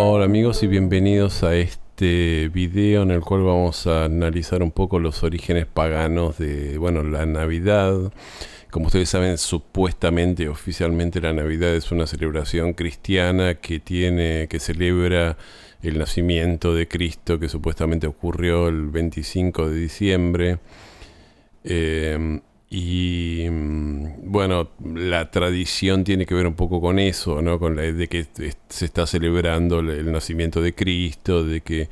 Hola amigos y bienvenidos a este video en el cual vamos a analizar un poco los orígenes paganos de, bueno, la Navidad. Como ustedes saben, supuestamente, oficialmente la Navidad es una celebración cristiana que celebra el nacimiento de Cristo, que supuestamente ocurrió el 25 de diciembre. Bueno, la tradición tiene que ver un poco con eso, ¿no? Con la de que se está celebrando el nacimiento de Cristo, de que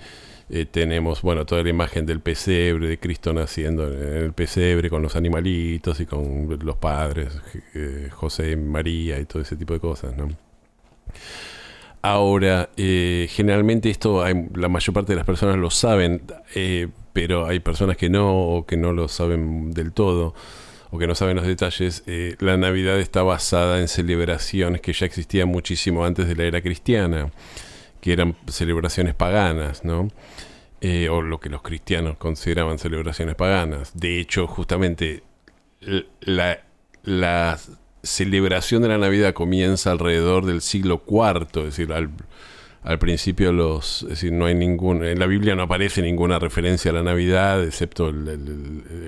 tenemos, bueno, toda la imagen del pesebre, de Cristo naciendo en el pesebre con los animalitos y con los padres, José, María y todo ese tipo de cosas, ¿no? Ahora, generalmente esto la mayor parte de las personas lo saben, pero hay personas que no, o que no lo saben del todo, o que no saben los detalles. La Navidad está basada en celebraciones que ya existían muchísimo antes de la era cristiana, que eran celebraciones paganas, ¿no? O lo que los cristianos consideraban celebraciones paganas. De hecho, justamente la celebración de la Navidad comienza alrededor del siglo IV, es decir, al principio es decir, no hay en la Biblia no aparece ninguna referencia a la Navidad, excepto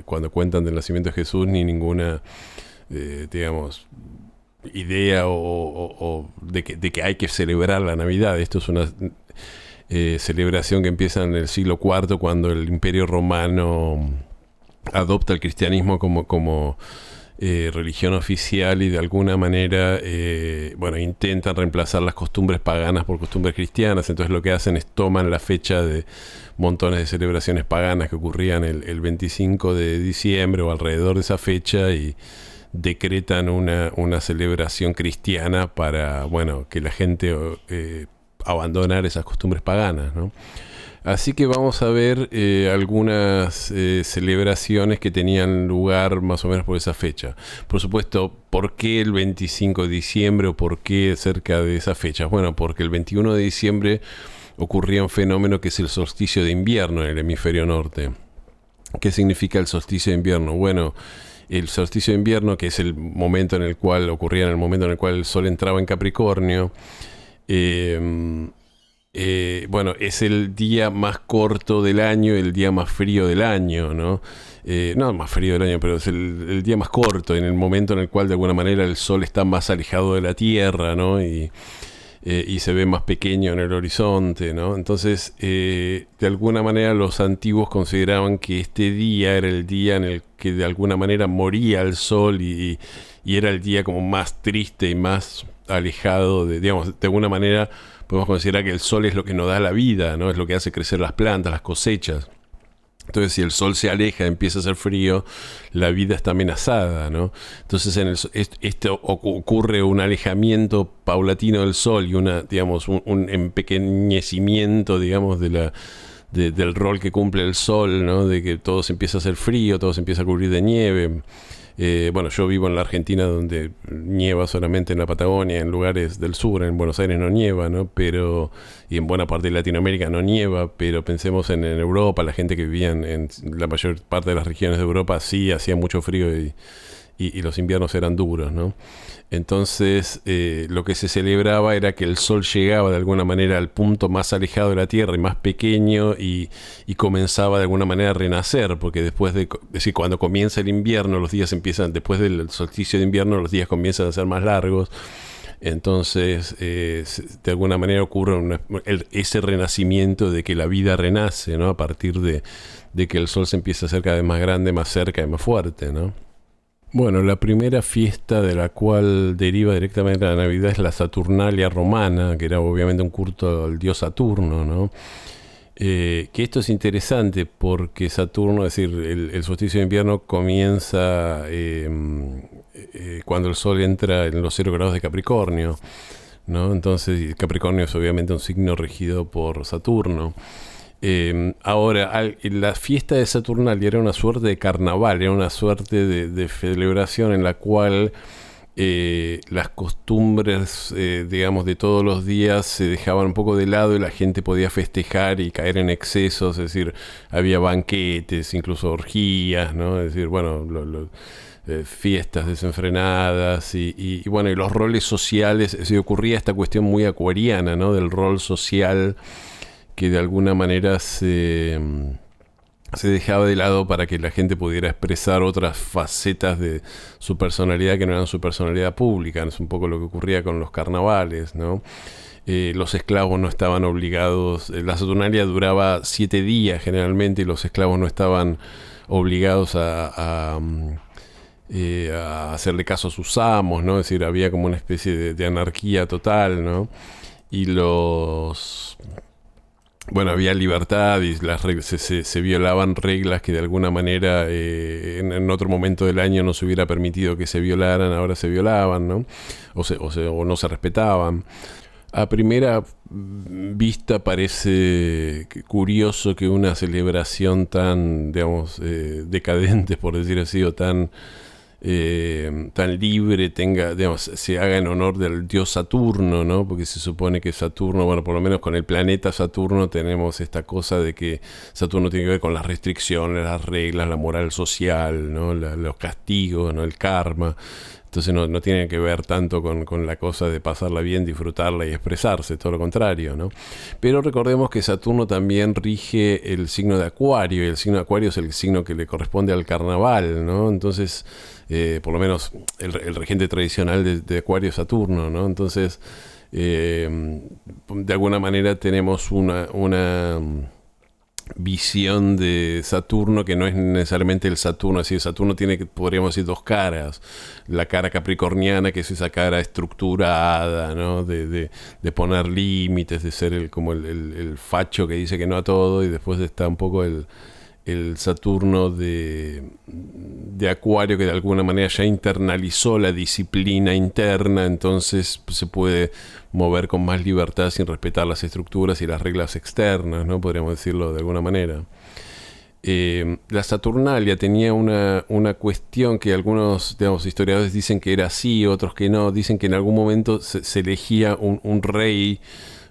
cuando cuentan del nacimiento de Jesús, ni ninguna, digamos, idea o de que hay que celebrar la Navidad. Esto es una celebración que empieza en el siglo IV, cuando el Imperio Romano adopta el cristianismo como religión oficial, y de alguna manera intentan reemplazar las costumbres paganas por costumbres cristianas. Entonces lo que hacen es toman la fecha de montones de celebraciones paganas que ocurrían el 25 de diciembre o alrededor de esa fecha, y decretan una celebración cristiana para, bueno, que la gente abandonar esas costumbres paganas, ¿no? Así que vamos a ver algunas celebraciones que tenían lugar más o menos por esa fecha. Por supuesto, ¿por qué el 25 de diciembre o por qué cerca de esa fecha? Bueno, porque el 21 de diciembre ocurría un fenómeno que es el solsticio de invierno en el hemisferio norte. ¿Qué significa el solsticio de invierno? Bueno, el solsticio de invierno, que es el momento en el cual ocurría en el momento en el cual el sol entraba en Capricornio, es el día más corto del año, el día más frío del año, ¿no? No más frío del año, pero es el día más corto, en el momento en el cual de alguna manera el sol está más alejado de la Tierra, ¿no? Y se ve más pequeño en el horizonte, ¿no? Entonces, de alguna manera los antiguos consideraban que este día era el día en el que de alguna manera moría el sol, y era el día como más triste y más alejado digamos, de alguna manera podemos considerar que el sol es lo que nos da la vida, ¿no? Es lo que hace crecer las plantas, las cosechas. Entonces, si el sol se aleja, empieza a hacer frío, la vida está amenazada, ¿no? Entonces, ocurre un alejamiento paulatino del sol y un empequeñecimiento, digamos, del rol que cumple el sol, ¿no? De que todo se empieza a hacer frío, todo se empieza a cubrir de nieve. Yo vivo en la Argentina, donde nieva solamente en la Patagonia, en lugares del sur. En Buenos Aires no nieva, ¿no? Y en buena parte de Latinoamérica no nieva, pero pensemos en Europa, la gente que vivía en la mayor parte de las regiones de Europa sí hacía mucho frío, y los inviernos eran duros, ¿no? Entonces, lo que se celebraba era que el sol llegaba de alguna manera al punto más alejado de la Tierra y más pequeño, y comenzaba de alguna manera a renacer, porque es decir, cuando comienza el invierno, los días empiezan, después del solsticio de invierno, los días comienzan a ser más largos. Entonces, de alguna manera ocurre ese renacimiento de que la vida renace, ¿no? A partir de que el sol se empieza a hacer cada vez más grande, más cerca y más fuerte, ¿no? Bueno, la primera fiesta de la cual deriva directamente la Navidad es la Saturnalia romana, que era obviamente un culto al dios Saturno, ¿no? Que esto es interesante porque Saturno, es decir, el solsticio de invierno comienza cuando el sol entra en los 0 grados de Capricornio, ¿no? Entonces, Capricornio es obviamente un signo regido por Saturno. La fiesta de Saturnalia era una suerte de carnaval, era una suerte de celebración en la cual las costumbres, digamos, de todos los días se dejaban un poco de lado, y la gente podía festejar y caer en excesos. Es decir, había banquetes, incluso orgías, ¿no? Es decir, bueno, fiestas desenfrenadas y bueno, y los roles sociales. Se ocurría esta cuestión muy acuariana, ¿no? Del rol social que de alguna manera se dejaba de lado para que la gente pudiera expresar otras facetas de su personalidad que no eran su personalidad pública. Es un poco lo que ocurría con los carnavales, ¿no? Los esclavos no estaban obligados, la Saturnalia duraba 7 días generalmente y los esclavos no estaban obligados a hacerle caso a sus amos, ¿no? Es decir, había como una especie de anarquía total, ¿no? Y bueno, había libertad y se violaban reglas que de alguna manera en otro momento del año no se hubiera permitido que se violaran, ahora se violaban, ¿no? O no se respetaban. A primera vista parece curioso que una celebración tan, digamos, decadente, por decir así, o tan libre se haga en honor del dios Saturno, ¿no? Porque se supone que Saturno, bueno, por lo menos con el planeta Saturno tenemos esta cosa de que Saturno tiene que ver con las restricciones, las reglas, la moral social, ¿no? Los castigos, ¿no? El karma. Entonces no tiene que ver tanto con la cosa de pasarla bien, disfrutarla y expresarse, todo lo contrario, ¿no? Pero recordemos que Saturno también rige el signo de Acuario, y el signo de Acuario es el signo que le corresponde al carnaval, ¿no? Entonces, por lo menos el regente tradicional de Acuario es Saturno, ¿no? Entonces, de alguna manera tenemos una visión de Saturno que no es necesariamente el Saturno. Así, Saturno tiene, podríamos decir, 2 caras. La cara capricorniana, que es esa cara estructurada, ¿no? De poner límites, de ser como el facho que dice que no a todo, y después está un poco el Saturno de Acuario, que de alguna manera ya internalizó la disciplina interna, entonces se puede mover con más libertad sin respetar las estructuras y las reglas externas, ¿no? Podríamos decirlo de alguna manera. La Saturnalia tenía una cuestión que algunos, digamos, historiadores dicen que era así, otros que no. Dicen que en algún momento se elegía un rey,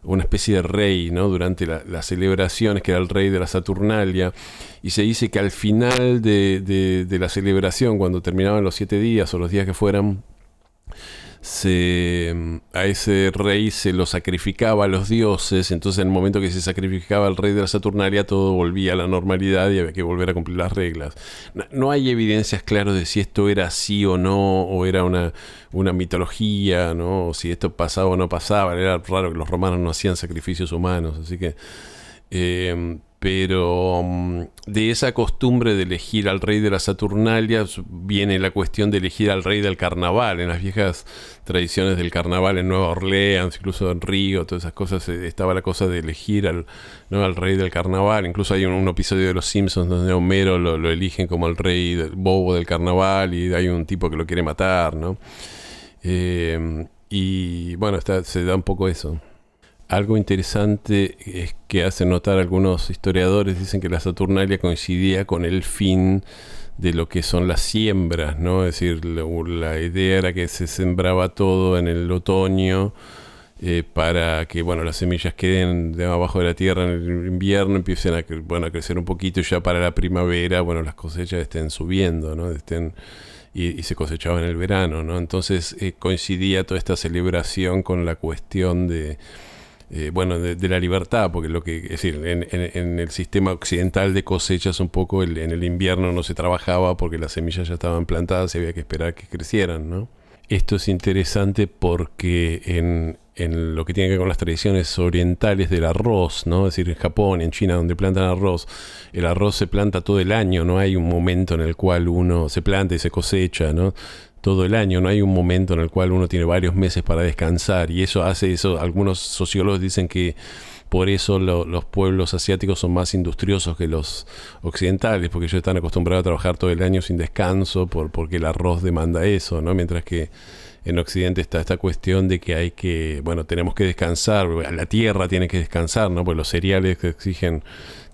una especie de rey, ¿no? Durante las celebraciones, que era el rey de la Saturnalia, y se dice que al final de la celebración, cuando terminaban los 7 días o los días que fueran, a ese rey se lo sacrificaba a los dioses. Entonces, en el momento que se sacrificaba al rey de la Saturnalia, todo volvía a la normalidad y había que volver a cumplir las reglas. No hay evidencias claras de si esto era así o no, o era una mitología, ¿no? O si esto pasaba o no pasaba. Era raro que los romanos no hacían sacrificios humanos, así que pero de esa costumbre de elegir al rey de la Saturnalia viene la cuestión de elegir al rey del carnaval. En las viejas tradiciones del carnaval en Nueva Orleans, incluso en Río, todas esas cosas, estaba la cosa de elegir al rey del carnaval. Incluso hay un episodio de Los Simpsons donde Homero lo eligen como el rey del bobo del carnaval, y hay un tipo que lo quiere matar, ¿no? Y bueno, se da un poco eso. Algo interesante es que hacen notar algunos historiadores, dicen que la Saturnalia coincidía con el fin de lo que son las siembras, ¿no? Es decir, la idea era que se sembraba todo en el otoño para que, bueno, las semillas queden debajo de la tierra en el invierno, empiecen a crecer un poquito, y ya para la primavera, bueno, las cosechas estén subiendo, ¿no? Y se cosechaba en el verano, ¿no? Entonces coincidía toda esta celebración con la cuestión de la libertad, porque es decir, en el sistema occidental de cosechas un poco en el invierno no se trabajaba porque las semillas ya estaban plantadas y había que esperar que crecieran, ¿no? Esto es interesante porque en lo que tiene que ver con las tradiciones orientales del arroz, ¿no? Es decir, en Japón, en China, donde plantan arroz, el arroz se planta todo el año, no hay un momento en el cual uno se planta y se cosecha, ¿no? Todo el año, no hay un momento en el cual uno tiene varios meses para descansar, y eso hace eso. Algunos sociólogos dicen que por eso los pueblos asiáticos son más industriosos que los occidentales, porque ellos están acostumbrados a trabajar todo el año sin descanso, porque el arroz demanda eso, ¿no? Mientras que en Occidente está esta cuestión de que tenemos que descansar, la tierra tiene que descansar, ¿no? Porque los cereales que exigen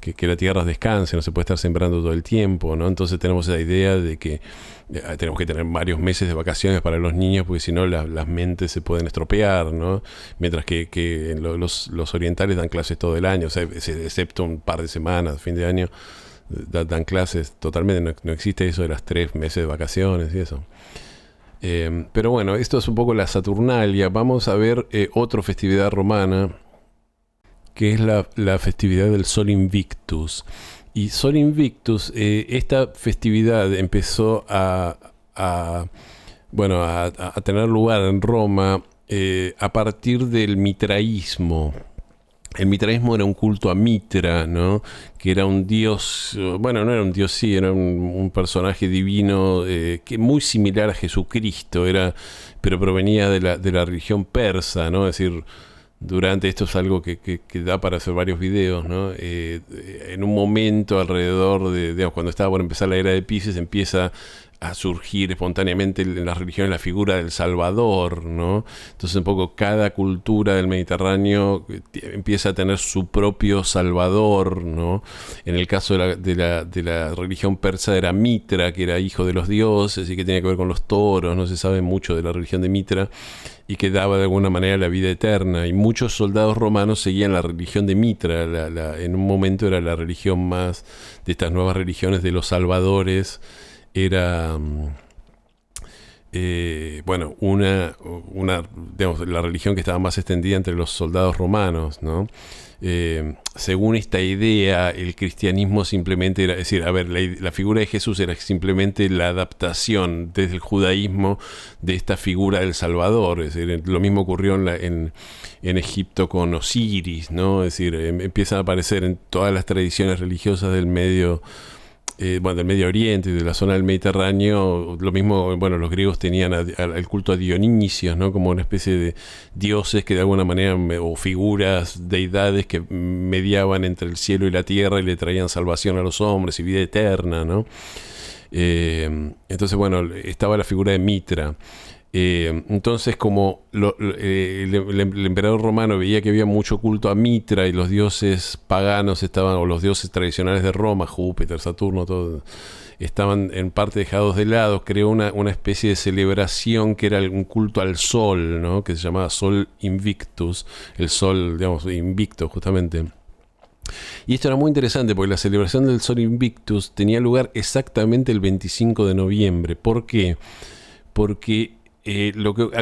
que la tierra descanse, no se puede estar sembrando todo el tiempo, ¿no? Entonces tenemos esa idea de que tenemos que tener varios meses de vacaciones para los niños, porque si no las mentes se pueden estropear, ¿no? Mientras que los orientales dan clases todo el año, o sea, excepto un par de semanas, fin de año, dan clases totalmente, no existe eso de las 3 meses de vacaciones y eso. Pero bueno, esto es un poco la Saturnalia. Vamos a ver otra festividad romana, que es la festividad del Sol Invictus. Y Sol Invictus, esta festividad empezó a tener lugar en Roma a partir del mitraísmo. El mitraísmo era un culto a Mitra, ¿no? Que era un dios, bueno, no era un dios, sí, era un personaje divino que muy similar a Jesucristo, pero provenía de la religión persa, ¿no? Es decir, durante esto es algo que da para hacer varios videos, ¿no? En un momento alrededor digamos, cuando estaba por empezar la era de Pisces, empieza a surgir espontáneamente en las religiones la figura del Salvador, ¿no? Entonces un poco cada cultura del Mediterráneo empieza a tener su propio Salvador, ¿no? En el caso de la religión persa era Mitra, que era hijo de los dioses y que tenía que ver con los toros. No se sabe mucho de la religión de Mitra y que daba de alguna manera la vida eterna, y muchos soldados romanos seguían la religión de Mitra. En un momento era la religión más de estas nuevas religiones de los salvadores. Era digamos, la religión que estaba más extendida entre los soldados romanos, ¿no? Según esta idea, el cristianismo simplemente era, es decir, a ver, la figura de Jesús era simplemente la adaptación desde el judaísmo de esta figura del Salvador. Es decir, lo mismo ocurrió en Egipto con Osiris, ¿no? Es decir, empiezan a aparecer en todas las tradiciones religiosas del Medio Oriente y de la zona del Mediterráneo. Lo mismo, bueno, los griegos tenían el culto a Dionisios, ¿no? Como una especie de dioses que de alguna manera, o figuras, deidades que mediaban entre el cielo y la tierra y le traían salvación a los hombres y vida eterna, ¿no? Entonces, bueno, estaba la figura de Mitra. Entonces, como el emperador romano veía que había mucho culto a Mitra y los dioses paganos o los dioses tradicionales de Roma, Júpiter, Saturno, todo, estaban en parte dejados de lado, creó una especie de celebración que era un culto al sol, ¿no? Que se llamaba Sol Invictus, el sol, digamos, invicto justamente. Y esto era muy interesante porque la celebración del Sol Invictus tenía lugar exactamente el 25 de noviembre. ¿Por qué? Porque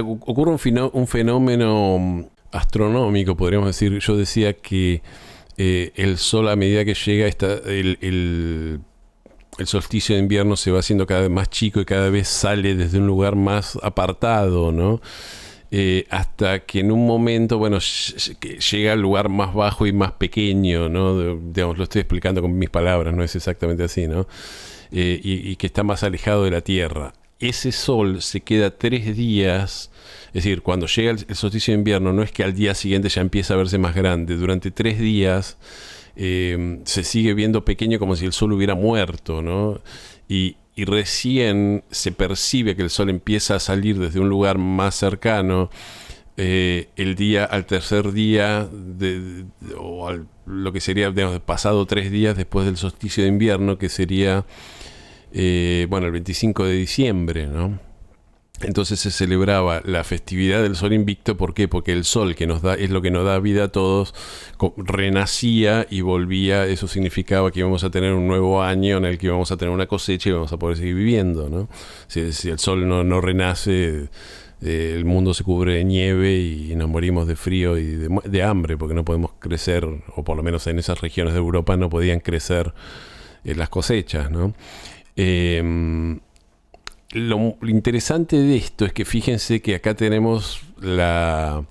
ocurre un fenómeno astronómico, podríamos decir. Yo decía que el Sol, a medida que llega el solsticio de invierno, se va haciendo cada vez más chico y cada vez sale desde un lugar más apartado, ¿no? Hasta que en un momento, bueno, llega al lugar más bajo y más pequeño, ¿no? Digamos, lo estoy explicando con mis palabras, no es exactamente así, ¿no? Y que está más alejado de la Tierra. Ese sol se queda 3 días, es decir, cuando llega el solsticio de invierno, no es que al día siguiente ya empieza a verse más grande. Durante 3 días se sigue viendo pequeño, como si el sol hubiera muerto, ¿no? Y recién se percibe que el sol empieza a salir desde un lugar más cercano al tercer día, lo que sería, digamos, pasado 3 días después del solsticio de invierno, que sería el 25 de diciembre, ¿no? Entonces se celebraba la festividad del Sol Invicto. ¿Por qué? Porque el sol, que es lo que nos da vida a todos, renacía y volvía. Eso significaba que íbamos a tener un nuevo año en el que íbamos a tener una cosecha y íbamos a poder seguir viviendo, ¿no? Si el sol no renace, el mundo se cubre de nieve y nos morimos de frío y de hambre, porque no podemos crecer, o por lo menos en esas regiones de Europa no podían crecer las cosechas, ¿no? Lo interesante de esto es que fíjense que acá tenemos la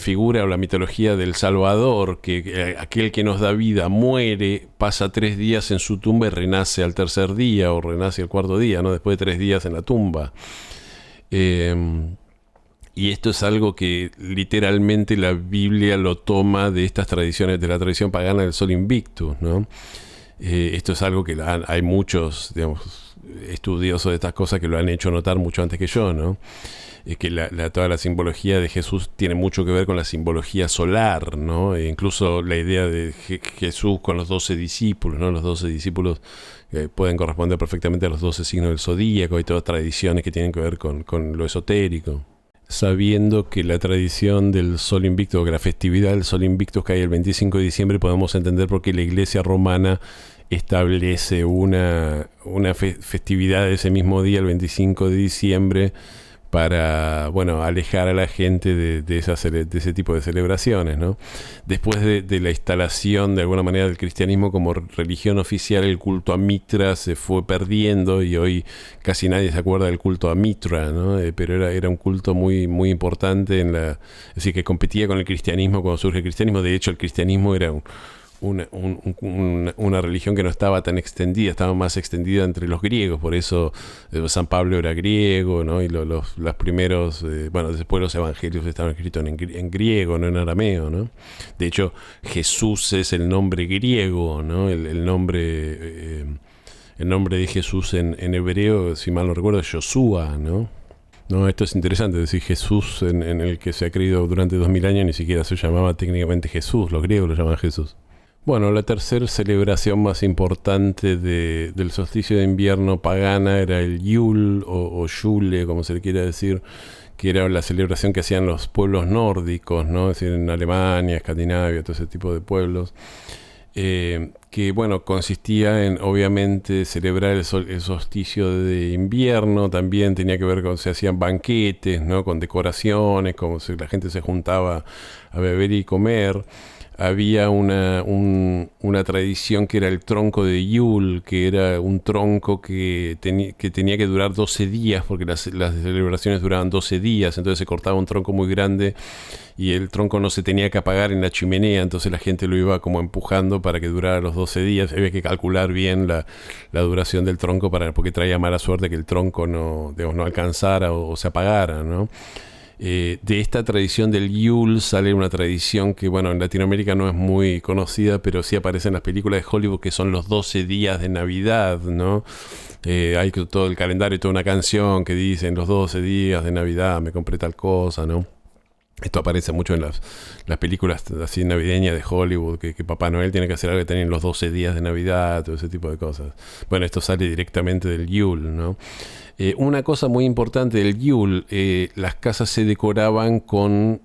figura o la mitología del Salvador, que aquel que nos da vida muere, pasa 3 días en su tumba y renace al tercer día o renace al cuarto día, ¿no? Después de 3 días en la tumba. Y esto es algo que literalmente la Biblia lo toma de estas tradiciones, de la tradición pagana del Sol Invictus, ¿no? Esto es algo que hay muchos, digamos, estudiosos de estas cosas que lo han hecho notar mucho antes que yo, ¿no? Que toda la simbología de Jesús tiene mucho que ver con la simbología solar, ¿no? E incluso la idea de Jesús con los 12 discípulos, ¿no? Los 12 discípulos pueden corresponder perfectamente a los 12 signos del zodíaco. Hay todas tradiciones que tienen que ver con lo esotérico. sabiendo que la tradición del Sol Invicto, o que la festividad del Sol Invicto cae el 25 de diciembre, podemos entender por qué la Iglesia romana establece una festividad de ese mismo día, el 25 de diciembre, para, bueno, alejar a la gente de ese tipo de celebraciones, ¿no? Después de la instalación, de alguna manera, del cristianismo como religión oficial, el culto a Mitra se fue perdiendo y hoy casi nadie se acuerda del culto a Mitra, ¿no? Pero era un culto muy, muy importante, es decir, que competía con el cristianismo cuando surge el cristianismo. De hecho, el cristianismo era una religión que no estaba tan extendida, estaba más extendida entre los griegos, por eso San Pablo era griego, ¿no? Y los primeros, bueno, después los evangelios estaban escritos en griego, no en arameo, ¿no? De hecho, Jesús es el nombre griego, ¿no? El nombre de Jesús en hebreo, si mal no recuerdo, es Joshua, ¿no? No, esto es interesante, es decir, Jesús en el que se ha creído durante 2000 años ni siquiera se llamaba técnicamente Jesús, los griegos lo llaman Jesús. Bueno, la tercera celebración más importante del solsticio de invierno pagana era el Yule o Yule, como se le quiera decir, que era la celebración que hacían los pueblos nórdicos, ¿no? Es decir, en Alemania, Escandinavia, todo ese tipo de pueblos, que, bueno, consistía en, obviamente, celebrar el solsticio de invierno. También tenía que ver con, se hacían banquetes, ¿no? Con decoraciones, como la gente se juntaba a beber y comer. Había una tradición que era el tronco de Yule, que era un tronco que tenía que durar 12 días, porque las celebraciones duraban 12 días, entonces se cortaba un tronco muy grande y el tronco no se tenía que apagar en la chimenea, entonces la gente lo iba como empujando para que durara los 12 días. Había que calcular bien la duración del tronco porque traía mala suerte que el tronco no alcanzara o se apagara, ¿no? De esta tradición del Yule sale una tradición que, bueno, en Latinoamérica no es muy conocida, pero sí aparece en las películas de Hollywood, que son los 12 días de Navidad, ¿no? Hay todo el calendario y toda una canción que dice: en los 12 días de Navidad me compré tal cosa, ¿no? Esto aparece mucho en las películas así navideñas de Hollywood, que Papá Noel tiene que hacer algo que tienen los 12 días de Navidad, todo ese tipo de cosas. Bueno, esto sale directamente del Yule, ¿no? Una cosa muy importante del Yule, las casas se decoraban con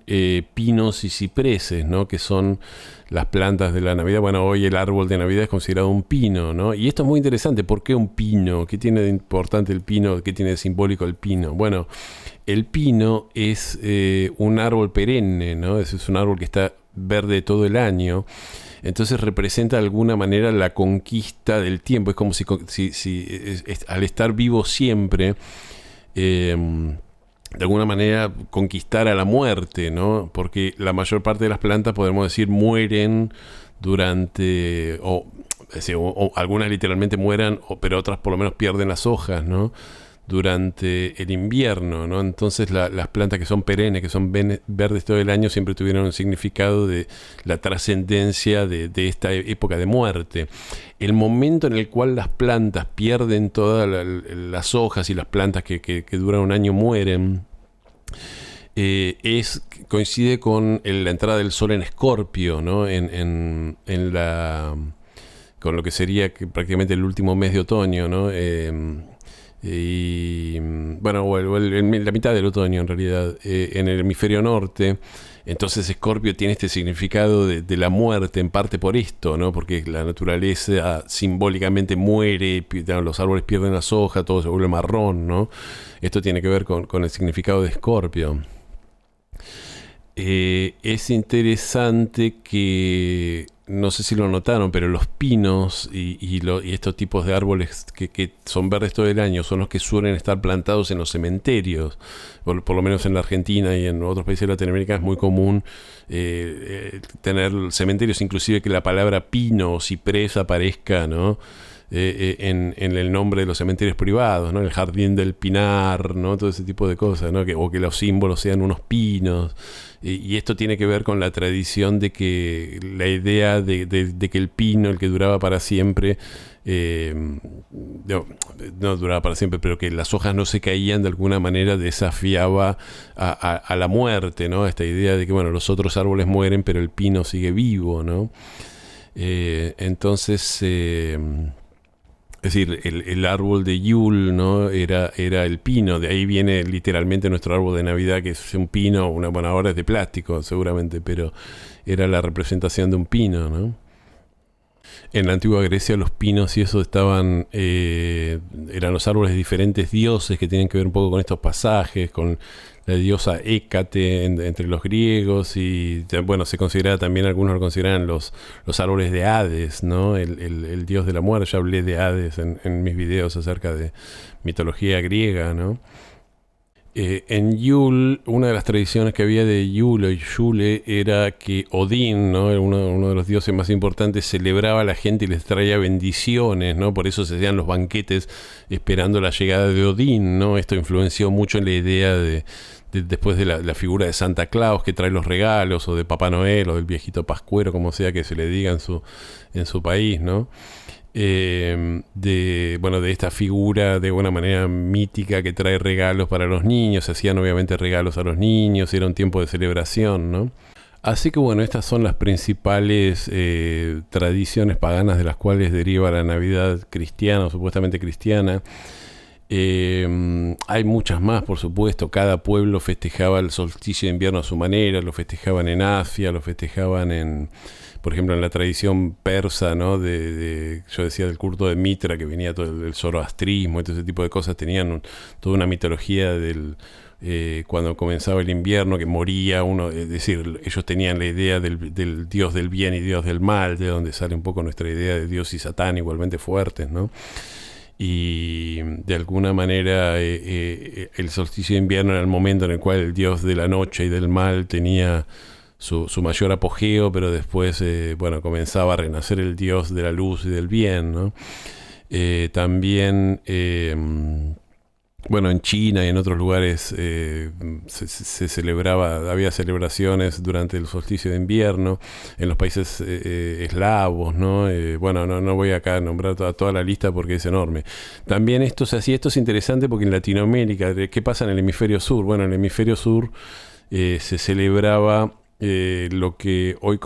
pinos y cipreses, ¿no? Que son las plantas de la Navidad. Bueno, hoy el árbol de Navidad es considerado un pino, ¿no? Y esto es muy interesante. ¿Por qué un pino? ¿Qué tiene de importante el pino? ¿Qué tiene de simbólico el pino? Bueno, el pino es un árbol perenne, ¿no? Es un árbol que está verde todo el año. Entonces representa de alguna manera la conquista del tiempo. Es como si al estar vivo siempre, de alguna manera conquistara la muerte, ¿no? Porque la mayor parte de las plantas, podemos decir, mueren durante, o algunas literalmente mueran, pero otras por lo menos pierden las hojas, ¿no? Durante el invierno, ¿no? Entonces las plantas que son perennes, que son verdes todo el año, siempre tuvieron un significado de la trascendencia de esta época de muerte. El momento en el cual las plantas pierden todas las hojas y las plantas que duran un año mueren, coincide con la entrada del sol en Escorpio, ¿no? Con lo que sería prácticamente el último mes de otoño, ¿no? Y bueno, la mitad del otoño en realidad, en el hemisferio norte. Entonces Escorpio tiene este significado de la muerte, en parte por esto, ¿no? Porque la naturaleza simbólicamente muere, los árboles pierden las hojas, todo se vuelve marrón, ¿no? Esto tiene que ver con el significado de Escorpio. Es interesante que, no sé si lo notaron, pero los pinos y estos tipos de árboles que son verdes todo el año son los que suelen estar plantados en los cementerios. Por lo menos en la Argentina y en otros países de Latinoamérica es muy común tener cementerios, inclusive que la palabra pino o ciprés aparezca, ¿no? En el nombre de los cementerios privados, ¿no? El jardín del pinar, ¿no? Todo ese tipo de cosas, ¿no? O que los símbolos sean unos pinos. Y esto tiene que ver con la tradición de que la idea de que el pino, el que duraba para siempre, no duraba para siempre, pero que las hojas no se caían, de alguna manera desafiaba a la muerte, ¿no? Esta idea de que, bueno, los otros árboles mueren, pero el pino sigue vivo, ¿no? Entonces, Es decir, el árbol de Yule, ¿no? Era el pino, de ahí viene literalmente nuestro árbol de Navidad, que es un pino, bueno, ahora es de plástico seguramente, pero era la representación de un pino, ¿no? En la antigua Grecia los pinos y eso estaban, eran los árboles de diferentes dioses que tienen que ver un poco con estos pasajes, con la diosa Hécate entre los griegos y bueno, se considera también, algunos lo consideran los árboles de Hades, ¿no? El dios de la muerte. Ya hablé de Hades en mis videos acerca de mitología griega, ¿no? En Yule, una de las tradiciones que había de Yule, era que Odín, ¿no? Uno de los dioses más importantes, celebraba a la gente y les traía bendiciones, ¿no? Por eso se hacían los banquetes esperando la llegada de Odín, ¿no? Esto influenció mucho en la idea después de la figura de Santa Claus, que trae los regalos, o de Papá Noel, o del viejito pascuero, como sea que se le diga en su país, ¿no? De esta figura de alguna manera mítica que trae regalos para los niños. Se hacían obviamente regalos a los niños, era un tiempo de celebración, ¿no? Así que bueno, estas son las principales tradiciones paganas de las cuales deriva la Navidad cristiana, o supuestamente cristiana. Hay muchas más, por supuesto. Cada pueblo festejaba el solsticio de invierno a su manera. Lo festejaban en Asia, lo festejaban por ejemplo, en la tradición persa, ¿no? Yo decía del culto de Mitra, que venía todo el zoroastrismo y todo ese tipo de cosas. Tenían toda una mitología cuando comenzaba el invierno, que moría uno. Es decir, ellos tenían la idea del dios del bien y dios del mal, de donde sale un poco nuestra idea de Dios y Satán, igualmente fuertes, ¿no? Y de alguna manera el solsticio de invierno era el momento en el cual el dios de la noche y del mal tenía su mayor apogeo, pero después comenzaba a renacer el dios de la luz y del bien, ¿no? También en China y en otros lugares se celebraba, había celebraciones durante el solsticio de invierno, en los países eslavos, ¿no? No voy acá a nombrar toda la lista porque es enorme. También esto es interesante porque en Latinoamérica, ¿qué pasa en el hemisferio sur? Bueno, en el hemisferio sur se celebraba lo que hoy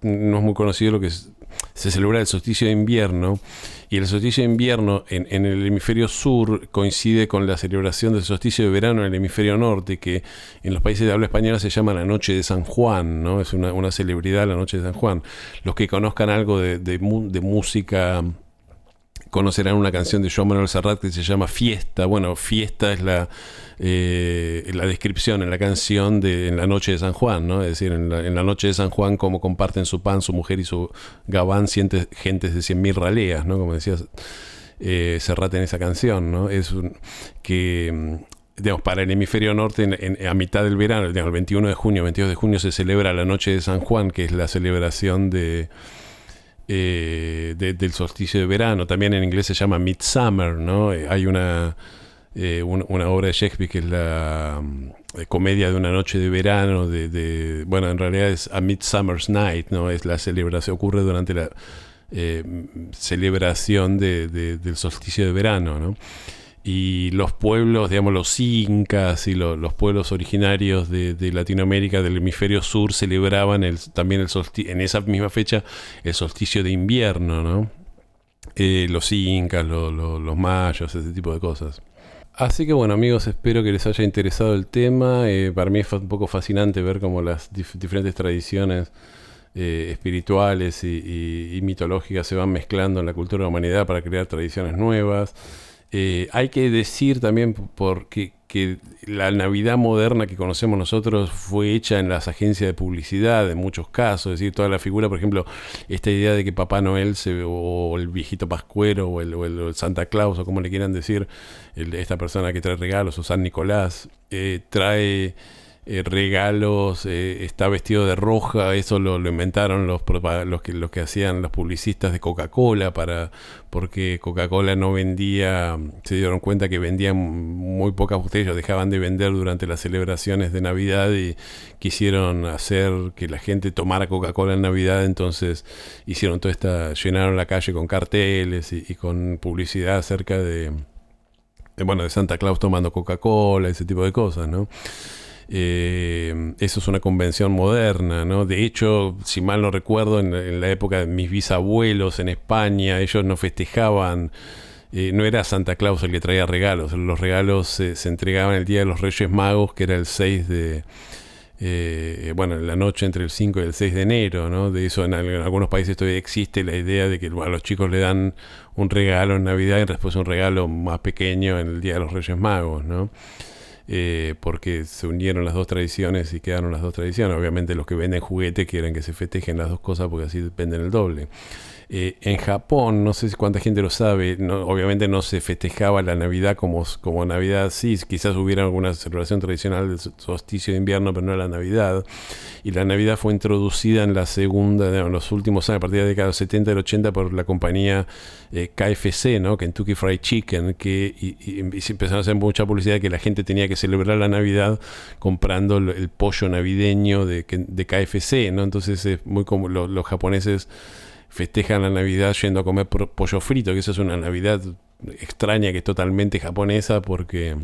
no es muy conocido, lo que se celebra el solsticio de invierno. Y el solsticio de invierno en el hemisferio sur coincide con la celebración del solsticio de verano en el hemisferio norte, que en los países de habla española se llama la Noche de San Juan, ¿no? Es una celebridad, la Noche de San Juan. Los que conozcan algo de música conocerán una canción de Joan Manuel Serrat que se llama Fiesta. Bueno, Fiesta es la descripción en la canción en la Noche de San Juan, ¿no? Es decir, en la Noche de San Juan, cómo comparten su pan, su mujer y su gabán gentes de 100.000 raleas, ¿no? Como decía Serrat en esa canción, ¿no? Digamos, para el hemisferio norte, a mitad del verano, digamos, el 21 de junio, 22 de junio, se celebra la Noche de San Juan, que es la celebración del solsticio de verano. También en inglés se llama Midsummer, ¿no? Hay una obra de Shakespeare que es la comedia de una noche de verano, en realidad es A Midsummer's Night, ¿no? Es la celebración, ocurre durante la celebración del solsticio de verano, ¿no? Y los pueblos, digamos, los incas y los pueblos originarios de Latinoamérica, del hemisferio sur, celebraban también en esa misma fecha el solsticio de invierno, ¿no? Los incas, los mayos, ese tipo de cosas. Así que bueno, amigos, espero que les haya interesado el tema. Para mí es un poco fascinante ver cómo las diferentes tradiciones espirituales y mitológicas se van mezclando en la cultura de la humanidad para crear tradiciones nuevas. Hay que decir también que la Navidad moderna que conocemos nosotros fue hecha en las agencias de publicidad en muchos casos. Es decir, toda la figura, por ejemplo, esta idea de que Papá Noel o el viejito pascuero o el Santa Claus, o como le quieran decir, esta persona que trae regalos, o San Nicolás, trae regalos, está vestido de roja. Eso lo inventaron los que hacían los publicistas de Coca-Cola, porque Coca-Cola no vendía, se dieron cuenta que vendían muy pocas botellas, dejaban de vender durante las celebraciones de Navidad y quisieron hacer que la gente tomara Coca-Cola en Navidad. Entonces hicieron llenaron la calle con carteles y con publicidad acerca de Santa Claus tomando Coca-Cola, ese tipo de cosas, ¿no? Eso es una convención moderna, ¿no? De hecho, si mal no recuerdo, en la época de mis bisabuelos en España, ellos no festejaban, no era Santa Claus el que traía regalos, los regalos se entregaban el día de los Reyes Magos, que era el 6 de... bueno, en la noche entre el 5 y el 6 de enero, ¿no? De eso en algunos países todavía existe la idea de que a los chicos le dan un regalo en Navidad y después un regalo más pequeño en el día de los Reyes Magos, ¿no? Porque se unieron las dos tradiciones y quedaron las dos tradiciones. Obviamente los que venden juguetes quieren que se festejen las dos cosas porque así venden el doble. En Japón, no sé si cuánta gente lo sabe, no, obviamente no se festejaba la Navidad como Navidad, sí, quizás hubiera alguna celebración tradicional del solsticio de invierno, pero no la Navidad. Y la Navidad fue introducida en la segunda, en los últimos años, a partir de la década de los 70 y 80, por la compañía KFC, ¿no? Kentucky Fried Chicken, y se empezaron a hacer mucha publicidad de que la gente tenía que celebrar la Navidad comprando el pollo navideño de KFC, ¿no? Entonces es muy como los japoneses festejan la Navidad yendo a comer pollo frito, que eso es una Navidad extraña, que es totalmente japonesa, porque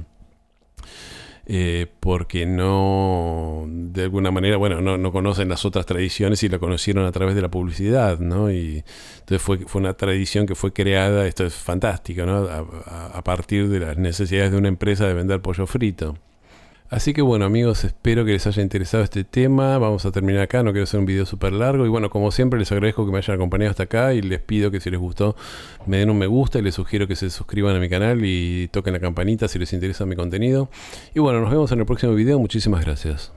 no, de alguna manera, bueno, no conocen las otras tradiciones y la conocieron a través de la publicidad, ¿no? Y entonces fue una tradición que fue creada, esto es fantástico, ¿no? A partir de las necesidades de una empresa de vender pollo frito. Así que bueno, amigos, espero que les haya interesado este tema. Vamos a terminar acá, no quiero hacer un video súper largo. Y bueno, como siempre, les agradezco que me hayan acompañado hasta acá y les pido que si les gustó me den un me gusta y les sugiero que se suscriban a mi canal y toquen la campanita si les interesa mi contenido. Y bueno, nos vemos en el próximo video. Muchísimas gracias.